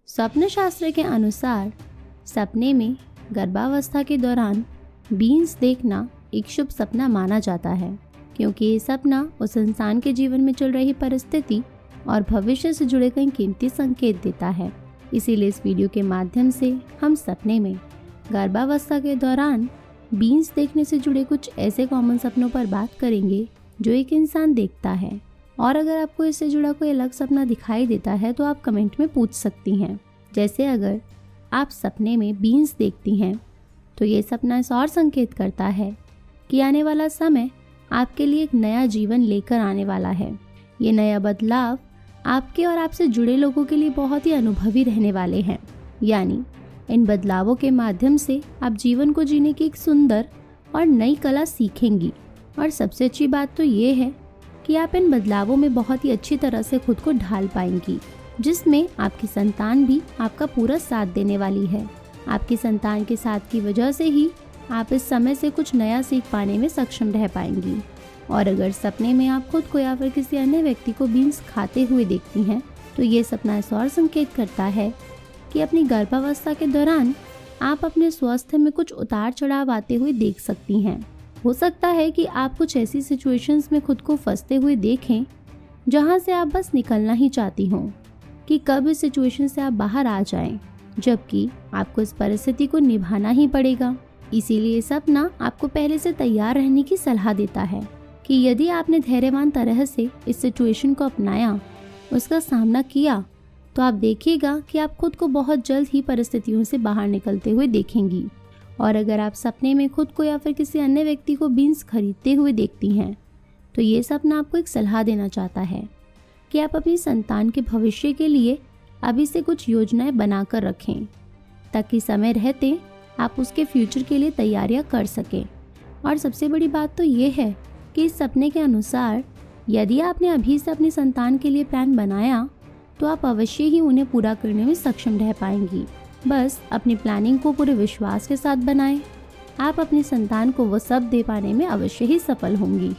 स्वप्न शास्त्र के अनुसार सपने में गर्भावस्था के दौरान बीन्स देखना एक शुभ सपना माना जाता है, क्योंकि ये सपना उस इंसान के जीवन में चल रही परिस्थिति और भविष्य से जुड़े कई कीमती संकेत देता है। इसीलिए इस वीडियो के माध्यम से हम सपने में गर्भावस्था के दौरान बीन्स देखने से जुड़े कुछ ऐसे कॉमन सपनों पर बात करेंगे जो एक इंसान देखता है। और अगर आपको इससे जुड़ा कोई अलग सपना दिखाई देता है तो आप कमेंट में पूछ सकती हैं। जैसे अगर आप सपने में बीन्स देखती हैं तो ये सपना इस और संकेत करता है कि आने वाला समय आपके लिए एक नया जीवन लेकर आने वाला है। ये नया बदलाव आपके और आपसे जुड़े लोगों के लिए बहुत ही अनुभवी रहने वाले हैं। यानी इन बदलावों के माध्यम से आप जीवन को जीने की एक सुंदर और नई कला सीखेंगी। और सबसे अच्छी बात तो ये है कि आप इन बदलावों में बहुत ही अच्छी तरह से खुद को ढाल पाएंगी, जिसमें आपकी संतान भी आपका पूरा साथ देने वाली है। आपकी संतान के साथ की वजह से ही आप इस समय से कुछ नया सीख पाने में सक्षम रह पाएंगी। और अगर सपने में आप खुद को या फिर किसी अन्य व्यक्ति को बीन्स खाते हुए देखती हैं तो ये सपना इस और संकेत करता है कि अपनी गर्भावस्था के दौरान आप अपने स्वास्थ्य में कुछ उतार चढ़ाव आते हुए देख सकती हैं। हो सकता है कि आप कुछ ऐसी सिचुएशंस में खुद को फंसते हुए देखें जहां से आप बस निकलना ही चाहती हों कि कब इस सिचुएशन से आप बाहर आ जाएं, जबकि आपको इस परिस्थिति को निभाना ही पड़ेगा। इसीलिए सपना आपको पहले से तैयार रहने की सलाह देता है कि यदि आपने धैर्यवान तरह से इस सिचुएशन को अपनाया, उसका सामना किया, तो आप देखिएगा कि आप खुद को बहुत जल्द ही परिस्थितियों से बाहर निकलते हुए देखेंगी। और अगर आप सपने में खुद को या फिर किसी अन्य व्यक्ति को बीन्स खरीदते हुए देखती हैं तो ये सपना आपको एक सलाह देना चाहता है कि आप अपनी संतान के भविष्य के लिए अभी से कुछ योजनाएं बनाकर रखें, ताकि समय रहते आप उसके फ्यूचर के लिए तैयारियां कर सकें। और सबसे बड़ी बात तो ये है कि इस सपने के अनुसार यदि आपने अभी से अपनी संतान के लिए प्लान बनाया तो आप अवश्य ही उन्हें पूरा करने में सक्षम रह पाएंगी। बस अपनी प्लानिंग को पूरे विश्वास के साथ बनाएं। आप अपनी संतान को वो सब दे पाने में अवश्य ही सफल होंगी।